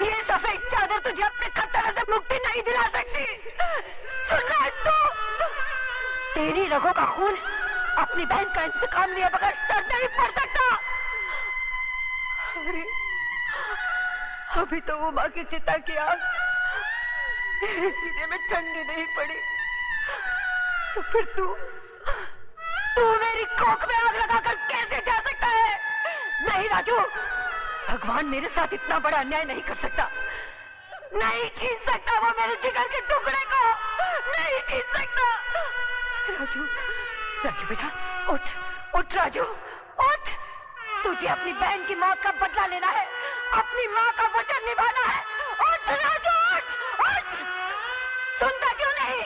ये सफेद चादर तुझे अपने खतरे से मुक्ति नहीं दिला सकती। सुन रहा है तू? तेरी रगों का खून अपनी बहन का इंतकाम लिए बगैर सर नहीं पड़ सकता। अरे अभी तो वो माँ की चिता की आग सीने में ठंडी नहीं पड़ी, तो फिर तू मेरी कोख में आग लगाकर कैसे जा सकता है? नहीं राजू, भगवान मेरे साथ इतना बड़ा अन्याय नहीं कर सकता। नहीं छीन सकता वो मेरे जिगर के टुकड़े को, नहीं छीन सकता। राजू, राजू बेटा उठ राजू उठ। तुझे अपनी बहन की मौत का बदला लेना है, अपनी माँ का वचन निभाना है। उठ राजू उठ। सुनता क्यों नहीं?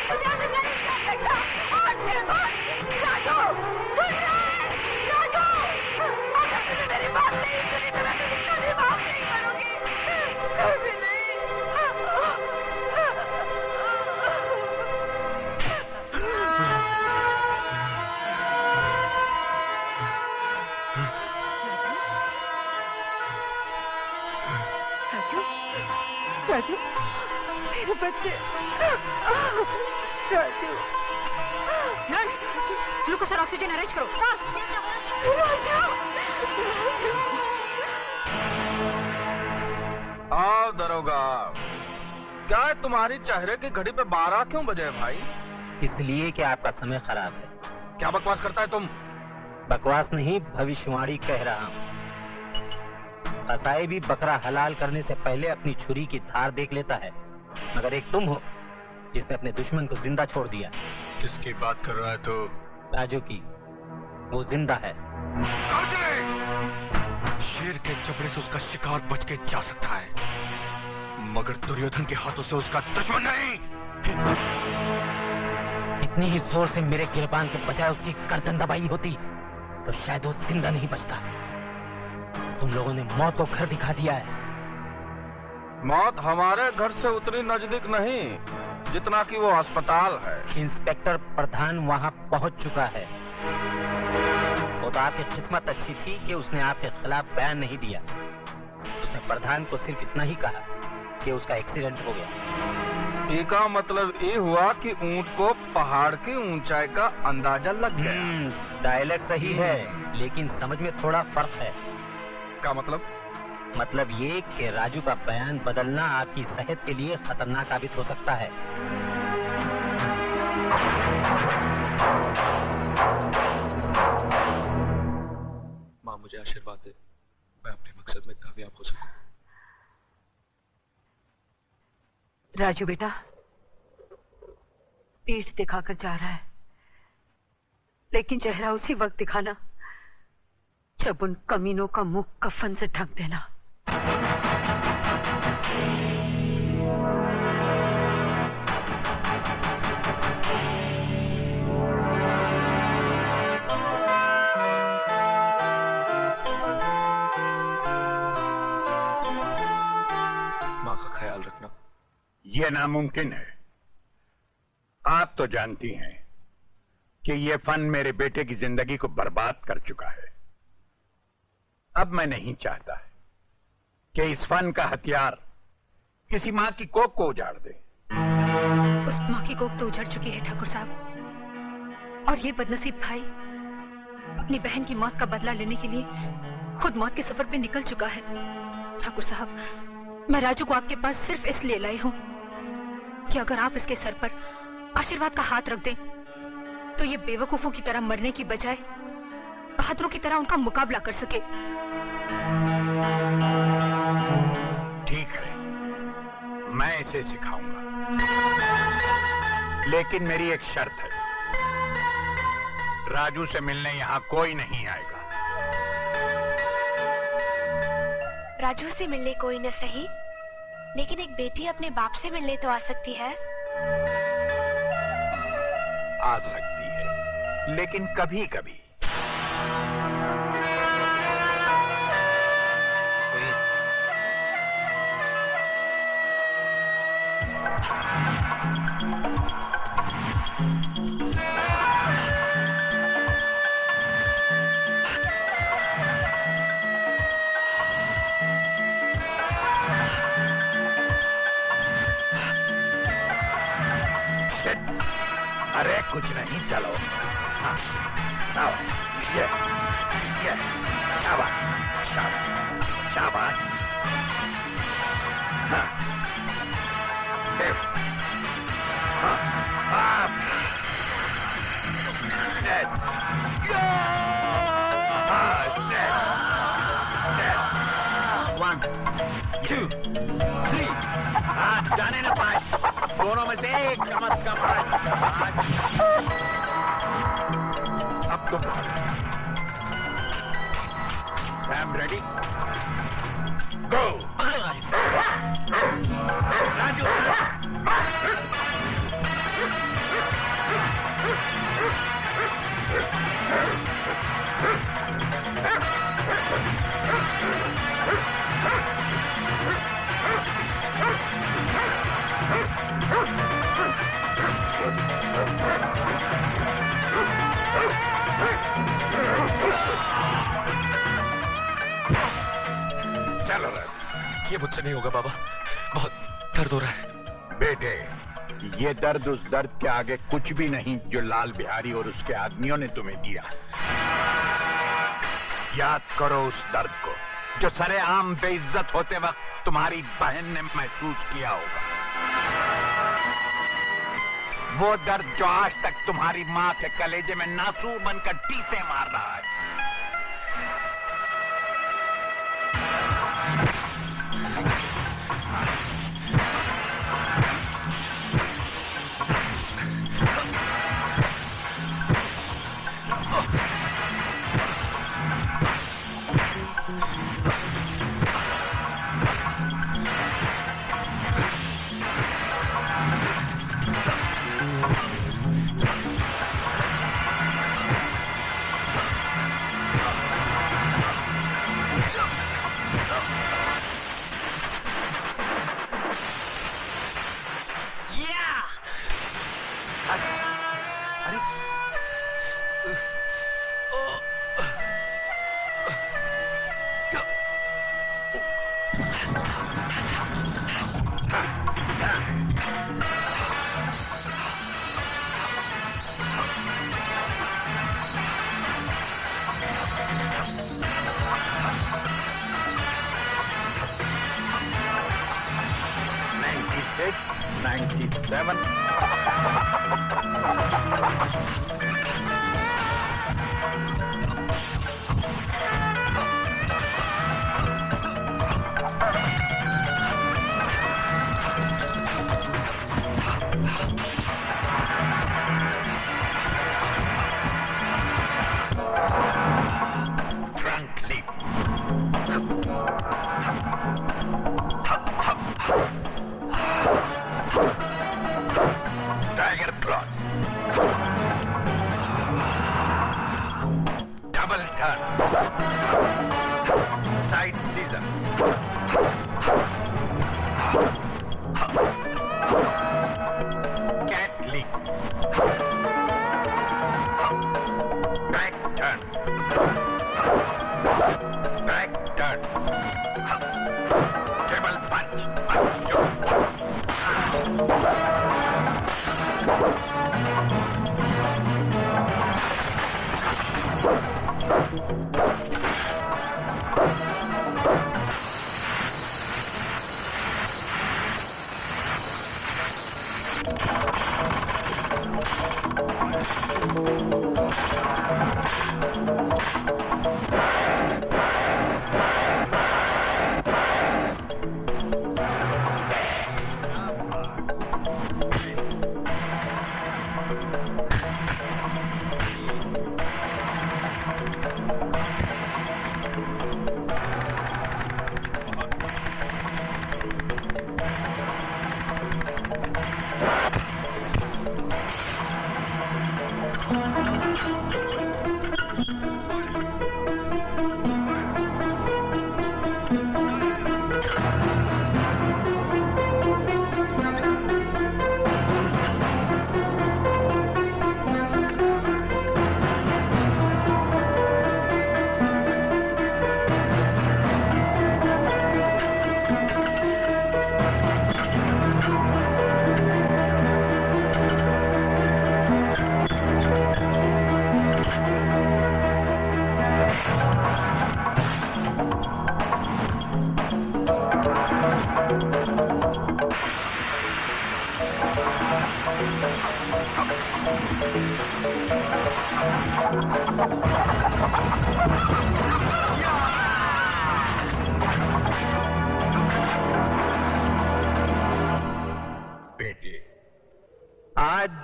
तुझे नहीं कर सकता। राजू अगर तुझे मेरी बात नहीं सुनी तो मैं तुझे कभी माफ नहीं करूंगी, कभी नहीं। राजू मेरे बच्चे। राजू नर्स, ग्लूकोज और ऑक्सीजन अरेंज करो। आओ दरोगा, क्या है तुम्हारी चेहरे की घड़ी पे 12 क्यों बजे भाई? इसलिए कि आपका समय खराब है। क्या बकवास करता है तुम? बकवास नहीं, भविष्यवाणी कह रहा हूँ। कसाई भी बकरा हलाल करने से पहले अपनी छुरी की धार देख लेता है, मगर एक तुम हो जिसने अपने दुश्मन को जिंदा छोड़ दिया। किसकी बात कर रहा है तो? राजू की। वो जिंदा है। शेर के चपड़े से उसका शिकार बच के जा सकता है, मगर दुर्योधन के हाथों से उसका दुश्मन नहीं। इतनी ही जोर से मेरे गिरबान के बजाय उसकी गर्दन दबाई होती तो शायद वो जिंदा नहीं बचता। तुम लोगों ने मौत को घर दिखा दिया है। मौत हमारे घर से उतनी नजदीक नहीं जितना कि वो अस्पताल है। इंस्पेक्टर प्रधान वहां पहुंच चुका है। वो तो आपकी किस्मत अच्छी थी कि उसने आपके खिलाफ बयान नहीं दिया। उसने प्रधान को सिर्फ इतना ही कहा कि उसका एक्सीडेंट हो गया। इसका मतलब ये हुआ कि ऊंट को पहाड़ की ऊंचाई का अंदाजा लग गया। डायलॉग सही है, लेकिन समझ में थोड़ा फर्क है। क्या मतलब? मतलब ये कि राजू का बयान बदलना आपकी सेहत के लिए खतरनाक साबित हो सकता है। माँ मुझे आशीर्वाद दे, मैं अपने मकसद में कामयाब हो सकूं। राजू बेटा, पीठ दिखाकर जा रहा है, लेकिन चेहरा उसी वक्त दिखाना जब उन कमीनों का मुंह कफन से ढक देना। माँ का ख्याल रखना। यह नामुमकिन है। आप तो जानती हैं कि यह फन मेरे बेटे की जिंदगी को बर्बाद कर चुका है। अब मैं नहीं चाहता कि इस फन का हथियार किसी मां की कोख को उजाड़ दे। उस मां की कोख तो उजड़ चुकी है ठाकुर साहब, और ये बदनसीब भाई अपनी बहन की मौत का बदला लेने के लिए खुद मौत के सफर पे निकल चुका है। ठाकुर साहब, मैं राजू को आपके पास सिर्फ इसलिए लाई हूं कि अगर आप इसके सर पर आशीर्वाद का हाथ रख दें तो ये बेवकूफों की तरह मरने की बजाय बहादुरों की तरह उनका मुकाबला कर सके। ठीक है, मैं इसे सिखाऊंगा, लेकिन मेरी एक शर्त है। राजू से मिलने यहां कोई नहीं आएगा। राजू से मिलने कोई न सही, लेकिन एक बेटी अपने बाप से मिलने तो आ सकती है। आ सकती है, लेकिन कभी कभी। कुछ नहीं, चलो। हाँ, आओ, ये, शाबाश, शाबाश, शाबाश। हाँ, देव, हाँ, हाँ, dead. हाँ, dead, dead. 1, 2, 3. हाँ, जाने न पाए, दोनों में से एक कम से कम आज। अब तुम सैम रेडी, गो। राजू, चलो राजू। ये मुझसे नहीं होगा बाबा, बहुत दर्द हो रहा है। बेटे, ये दर्द उस दर्द के आगे कुछ भी नहीं जो लाल बिहारी और उसके आदमियों ने तुम्हें दिया। याद करो उस दर्द को जो सरेआम बेइज्जत होते वक्त तुम्हारी बहन ने महसूस किया होगा। वो दर्द जो आज तक तुम्हारी मां के कलेजे में नासूर बनकर टीसे मार रहा है।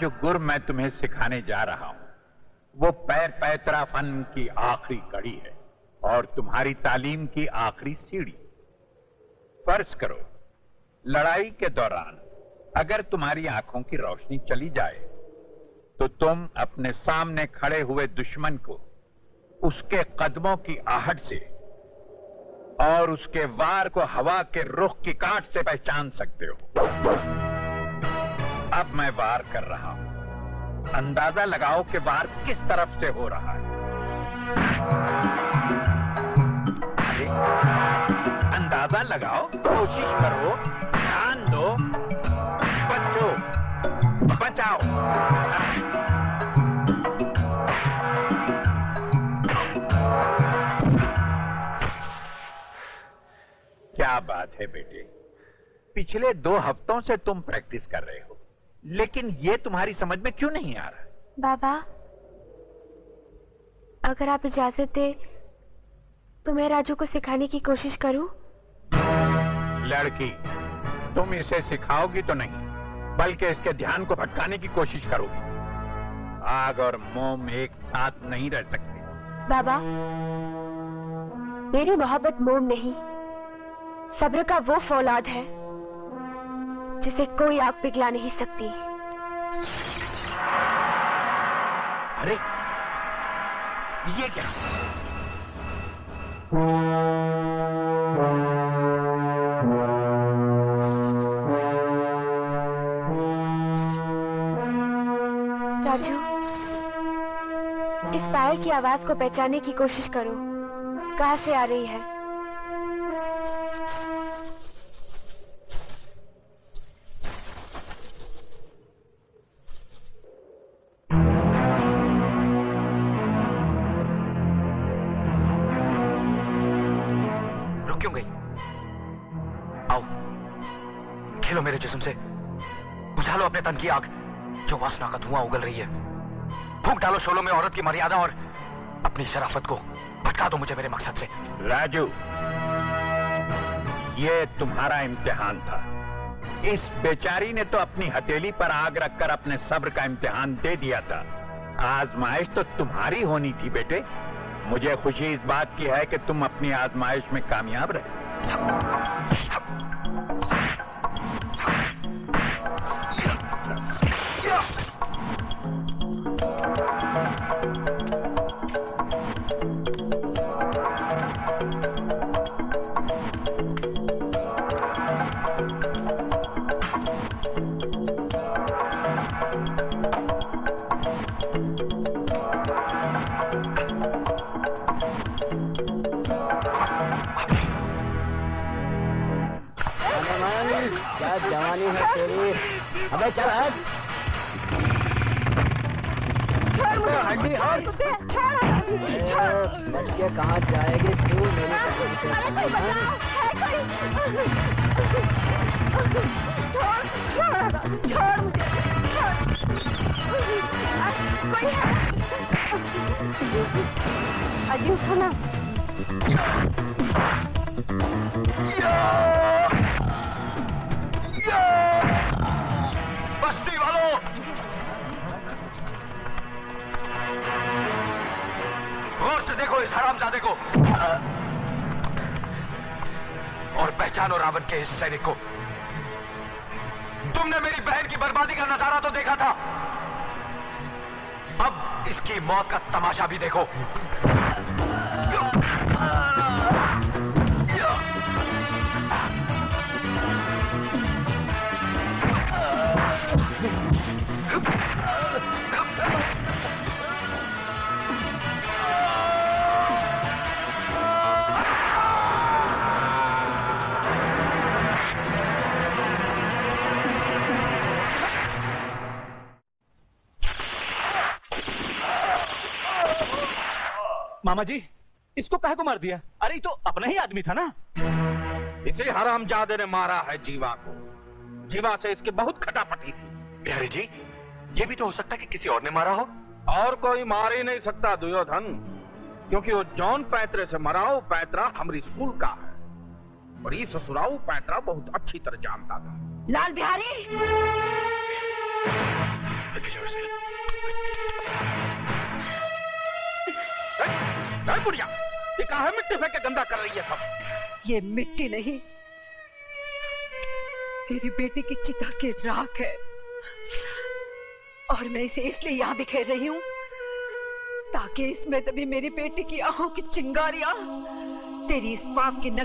जो गुर मैं तुम्हें सिखाने जा रहा हूं वो पैर पैतरा फन की आखिरी कड़ी है और तुम्हारी तालीम की आखिरी सीढ़ी। फर्ज करो लड़ाई के दौरान अगर तुम्हारी आंखों की रोशनी चली जाए तो तुम अपने सामने खड़े हुए दुश्मन को उसके कदमों की आहट से और उसके वार को हवा के रुख की काट से पहचान सकते हो। अब मैं वार कर रहा हूं, अंदाजा लगाओ कि वार किस तरफ से हो रहा है। अरे, अंदाजा लगाओ, कोशिश करो, ध्यान दो, बचो, बचाओ। क्या बात है बेटे, पिछले 2 हफ्तों से तुम प्रैक्टिस कर रहे हो, लेकिन ये तुम्हारी समझ में क्यों नहीं आ रहा? बाबा, अगर आप इजाजत दे तो मैं राजू को सिखाने की कोशिश करूं? लड़की, तुम इसे सिखाओगी तो नहीं, बल्कि इसके ध्यान को भटकाने की कोशिश करोगी। आग और मोम एक साथ नहीं रह सकते। बाबा, मेरी मोहब्बत मोम नहीं, सब्र का वो फौलाद है जिसे कोई आग पिघला नहीं सकती। अरे, ये क्या? राजू, इस पायल की आवाज को पहचानने की कोशिश करो, कहां से आ रही है? क्यों गई? आओ, खेलो मेरे जिस्म से, बुझा लो अपने तन की आग जो वासना का धुआं उगल रही है। फूंक डालो शोलों में औरत की मर्यादा और अपनी शराफत को भटका दो मुझे मेरे मकसद से। राजू, ये तुम्हारा इम्तिहान था। इस बेचारी ने तो अपनी हथेली पर आग रखकर अपने सब्र का इम्तिहान दे दिया था। आजमाइश तो तुम्हारी होनी थी बेटे। मुझे खुशी इस बात की है कि तुम अपनी आजमाइश में कामयाब रहे। क्या जवानी है तेरी। अबे चल हट। हड्डी हट। बच्चे कहाँ जाएगी तू? अजी उठो ना। बस्ती वालों, गौर से देखो इस हरामजादे को और पहचानो रावण के इस सैनिक को। तुमने मेरी बहन की बर्बादी का नजारा तो देखा था, अब इसकी मौत का तमाशा भी देखो। मामा जी, इसको काहे को मार दिया? अरे ये तो अपना ही आदमी था ना। इसी हरामजादे ने मारा है जीवा को। जीवा से इसकी बहुत खटापटी थी। बिहारी जी, ये भी तो हो सकता है कि किसी और ने मारा हो। और कोई मार ही नहीं सकता दुर्योधन, क्योंकि वो जौन पैतरे से मरा वो पैतरा हमारी स्कूल का है और ये ससुराऊ पैतरा बहुत अच्छी तरह जानता था। लाल बिहारी, भेजो उसे। बुढ़िया, ये कहाँ है मिट्टी फेंक के गंदा कर रही है सब? ये मिट्टी नहीं, मेरी बेटी की चिता की राख है, और मैं इसे इसलिए यहाँ बिखेर रही हूँ ताकि इसमें तभी मेरी बेटी की आंखों की चिंगारियां तेरी इस पाप की नगरी